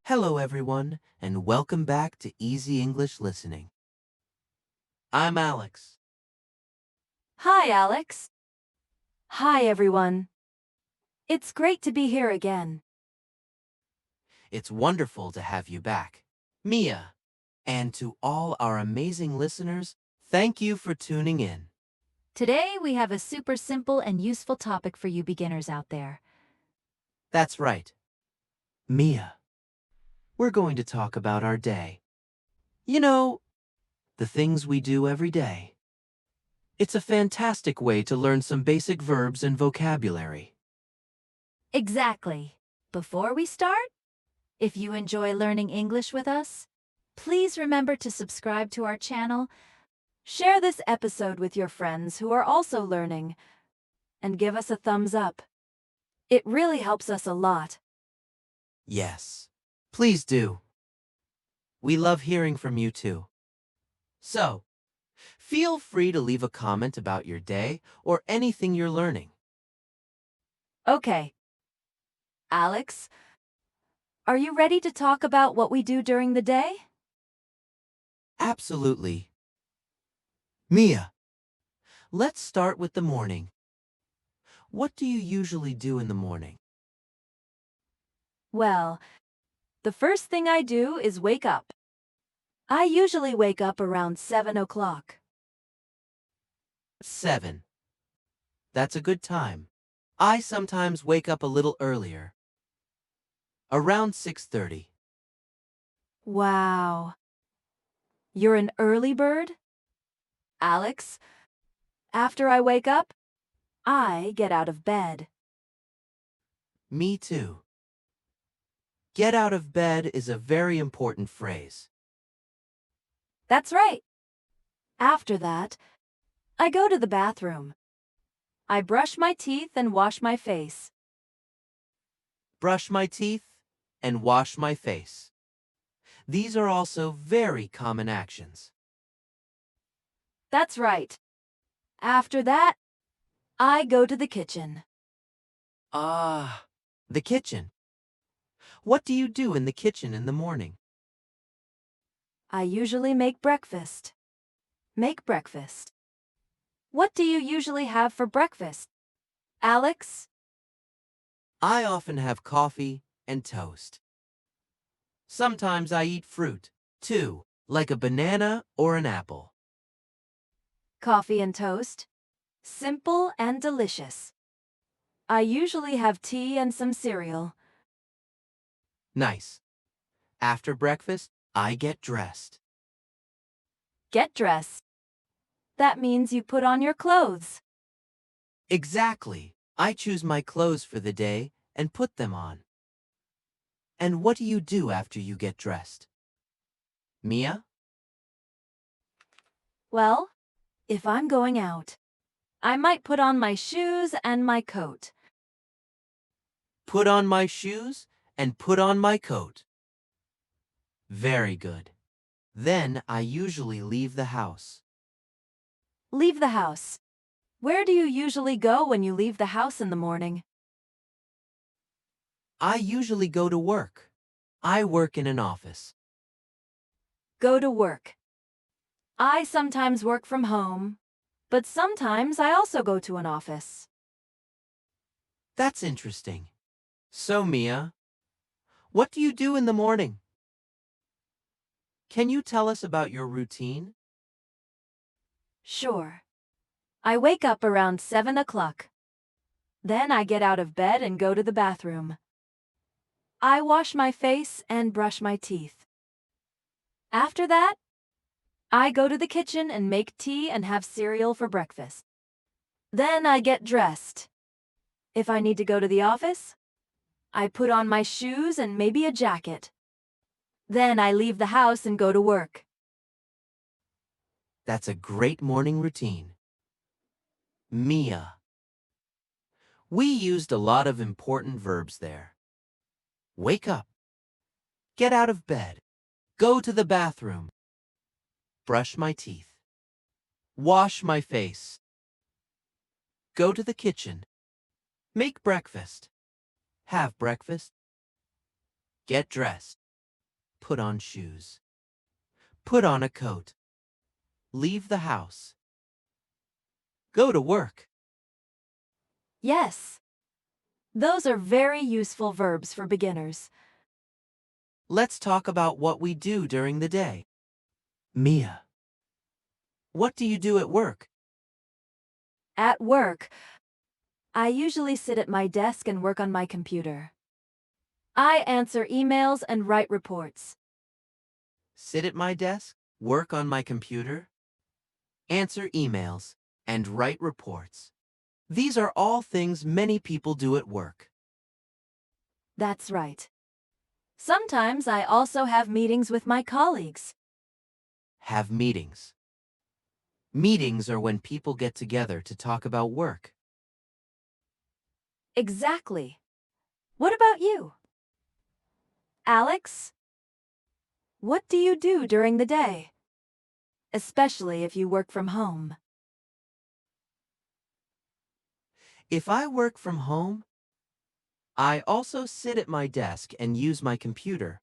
Hello, everyone, and welcome back to Easy English Listening. I'm Alex. Hi, Alex. Hi, everyone. It's great to be here again. It's wonderful to have you back, Mia. And to all our amazing listeners, thank you for tuning in. Today, we have a super simple and useful topic for you beginners out there. That's right. Mia, we're going to talk about our day. You know, the things we do every day. It's a fantastic way to learn some basic verbs and vocabulary. Exactly. Before we start, if you enjoy learning English with us, please remember to subscribe to our channel, share this episode with your friends who are also learning, and give us a thumbs up. It really helps us a lot. Yes, please do. We love hearing from you too. So, feel free to leave a comment about your day or anything you're learning. Okay. Alex, are you ready to talk about what we do during the day? Absolutely. Mia, let's start with the morning. What do you usually do in the morning? Well, the first thing I do is wake up. I usually wake up around 7 o'clock. 7. That's a good time. I sometimes wake up a little earlier, around 6:30. Wow. You're an early bird? Alex, after I wake up, I get out of bed. Me too. Get out of bed is a very important phrase. That's right. After that, I go to the bathroom. I brush my teeth and wash my face. Brush my teeth and wash my face. These are also very common actions. That's right. After that, I go to the kitchen. Ah, the kitchen. What do you do in the kitchen in the morning? I usually make breakfast. Make breakfast. What do you usually have for breakfast? Alex? I often have coffee and toast. Sometimes I eat fruit, too, like a banana or an apple. Coffee and toast. Simple and delicious. I usually have tea and some cereal. Nice. After breakfast, I get dressed. Get dressed. That means you put on your clothes. Exactly. I choose my clothes for the day and put them on. And what do you do after you get dressed? Mia? Well, if I'm going out, I might put on my shoes and my coat. Put on my shoes and put on my coat. Very good. Then I usually leave the house. Leave the house. Where do you usually go when you leave the house in the morning? I usually go to work. I work in an office. Go to work. I sometimes work from home, but sometimes I also go to an office. That's interesting. So, Mia, what do you do in the morning? Can you tell us about your routine? Sure. I wake up around 7 o'clock. Then I get out of bed and go to the bathroom. I wash my face and brush my teeth. After that, I go to the kitchen and make tea and have cereal for breakfast. Then I get dressed. If I need to go to the office, I put on my shoes and maybe a jacket. Then I leave the house and go to work. That's a great morning routine. Mia. We used a lot of important verbs there. Wake up. Get out of bed. Go to the bathroom. Brush my teeth. Wash my face. Go to the kitchen. Make breakfast. Have breakfast. Get dressed. put on shoes. Put on a coat. Leave the house. Go to work. Yes. Those are very useful verbs for beginners. Let's talk about what we do during the day. Mia, what do you do at work? At work, I usually sit at my desk and work on my computer. I answer emails and write reports. Sit at my desk, work on my computer, answer emails, and write reports. These are all things many people do at work. That's right. Sometimes I also have meetings with my colleagues. Have meetings. Meetings are when people get together to talk about work. Exactly. What about you? Alex? What do you do during the day? Especially if you work from home. If I work from home, I also sit at my desk and use my computer.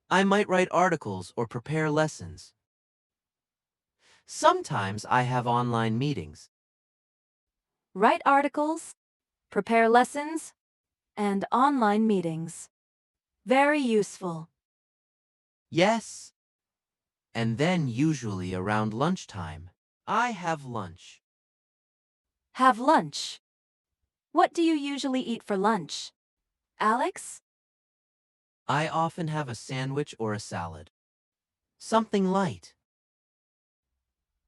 I might write articles or prepare lessons. Sometimes I have online meetings. Write articles, prepare lessons, and online meetings. Very useful. Yes. And then usually around lunchtime, I have lunch. Have lunch. What do you usually eat for lunch? Alex? I often have a sandwich or a salad. Something light.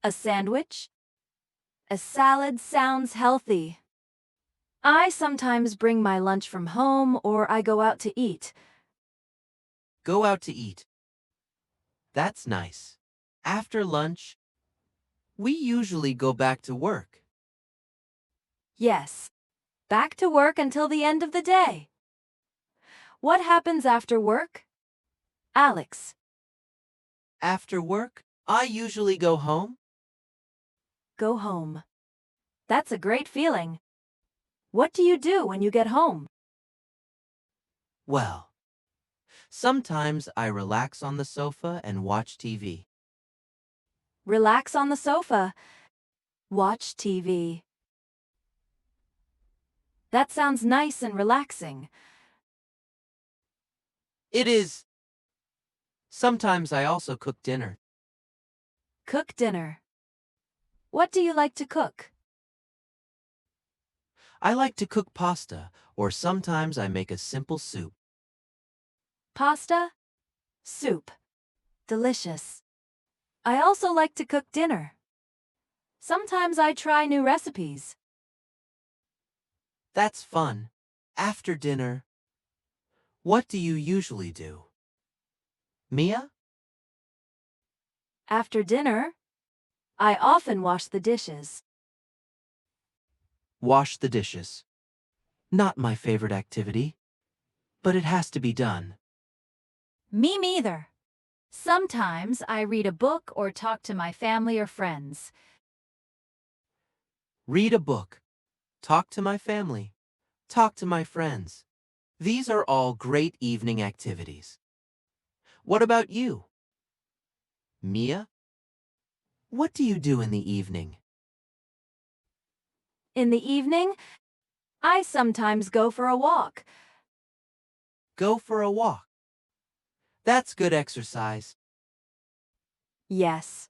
A sandwich? A salad sounds healthy. I sometimes bring my lunch from home or I go out to eat. Go out to eat. That's nice. After lunch, we usually go back to work. Yes. Back to work until the end of the day. What happens after work? Alex. After work, I usually go home. Go home. That's a great feeling. What do you do when you get home? Well, sometimes I relax on the sofa and watch TV. Relax on the sofa. Watch TV. That sounds nice and relaxing. It is. Sometimes I also cook dinner. Cook dinner. What do you like to cook? I like to cook pasta, or sometimes I make a simple soup. Pasta? Soup. Delicious. I also like to cook dinner. Sometimes I try new recipes. That's fun. After dinner, what do you usually do? Mia? After dinner, I often wash the dishes. Wash the dishes. Not my favorite activity, but it has to be done. Me neither. Sometimes I read a book or talk to my family or friends. Read a book. Talk to my family. Talk to my friends. These are all great evening activities. What about you? Mia? What do you do in the evening? In the evening, I sometimes go for a walk. Go for a walk. That's good exercise. Yes,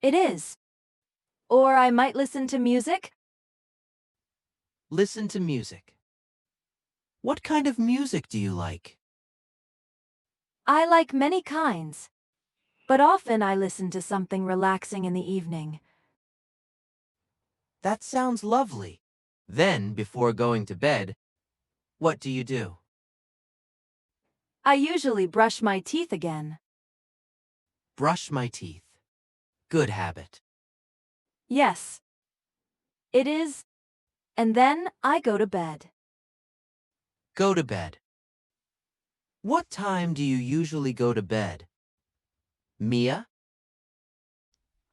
it is. Or I might listen to music. Listen to music. What kind of music do you like? I like many kinds, but often I listen to something relaxing in the evening. That sounds lovely. Then, before going to bed, what do you do? I usually brush my teeth again. Brush my teeth. Good habit. Yes, it is. And then I go to bed. Go to bed. What time do you usually go to bed? Mia?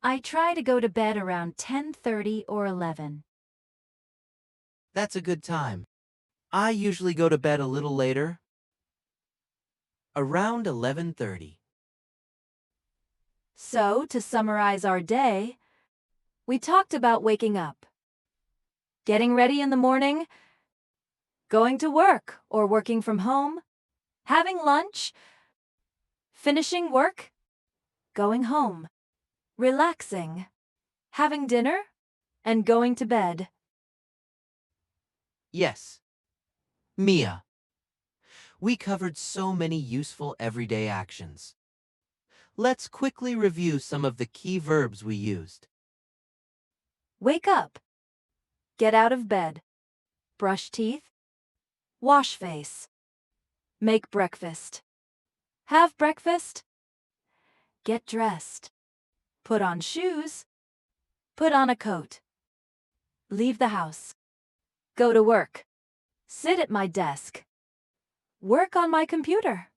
I try to go to bed around 10:30 or 11. That's a good time. I usually go to bed a little later. Around 11:30. So, to summarize our day, we talked about waking up, getting ready in the morning, going to work or working from home, having lunch, finishing work, going home, relaxing, having dinner, and going to bed. Yes. Mia. We covered so many useful everyday actions. Let's quickly review some of the key verbs we used. Wake up, get out of bed, brush teeth, wash face, make breakfast, have breakfast, get dressed, put on shoes, put on a coat, leave the house, go to work, sit at my desk, work on my computer,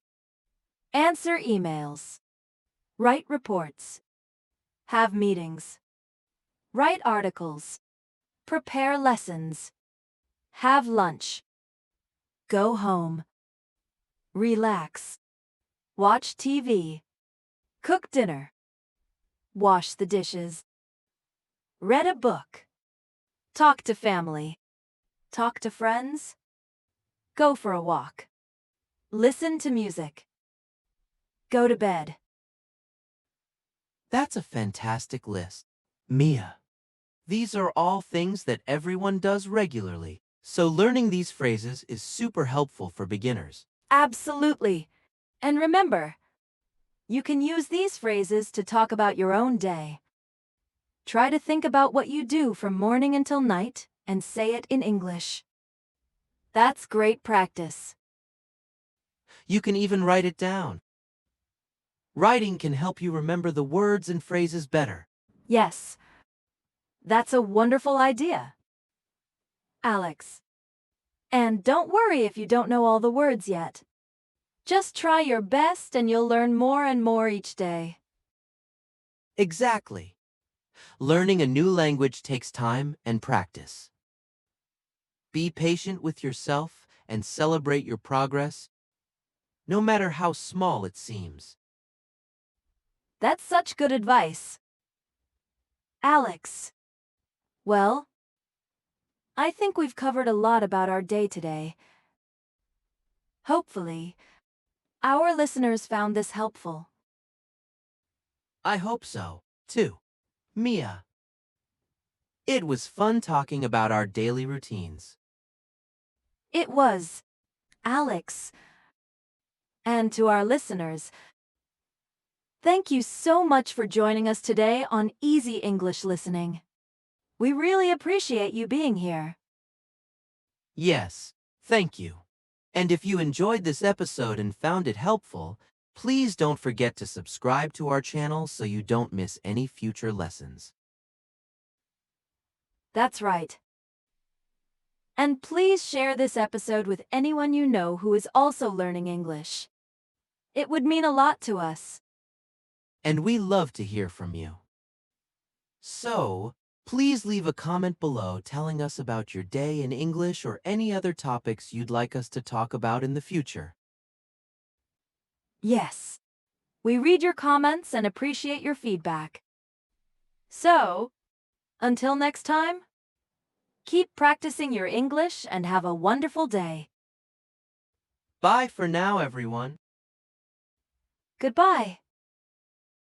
answer emails, write reports, have meetings, write articles, prepare lessons, have lunch, go home, relax, watch TV, cook dinner, wash the dishes, read a book, talk to family, talk to friends, go for a walk, listen to music, go to bed. That's a fantastic list. Mia. These are all things that everyone does regularly, so learning these phrases is super helpful for beginners. Absolutely. And remember, you can use these phrases to talk about your own day. Try to think about what you do from morning until night and say it in English. That's great practice. You can even write it down. Writing can help you remember the words and phrases better. Yes, that's a wonderful idea, Alex. And don't worry if you don't know all the words yet. Just try your best and you'll learn more and more each day. Exactly. Learning a new language takes time and practice. Be patient with yourself and celebrate your progress, no matter how small it seems. That's such good advice, Alex. Well, I think we've covered a lot about our day today. Hopefully, our listeners found this helpful. I hope so, too. Mia. It was fun talking about our daily routines. It was, Alex. And to our listeners, thank you so much for joining us today on Easy English Listening. We really appreciate you being here. Yes, thank you. And if you enjoyed this episode and found it helpful, please don't forget to subscribe to our channel so you don't miss any future lessons. That's right. And please share this episode with anyone you know who is also learning English. It would mean a lot to us. And we love to hear from you. So, please leave a comment below telling us about your day in English or any other topics you'd like us to talk about in the future. Yes. We read your comments and appreciate your feedback. So, until next time, keep practicing your English and have a wonderful day. Bye for now, everyone. Goodbye.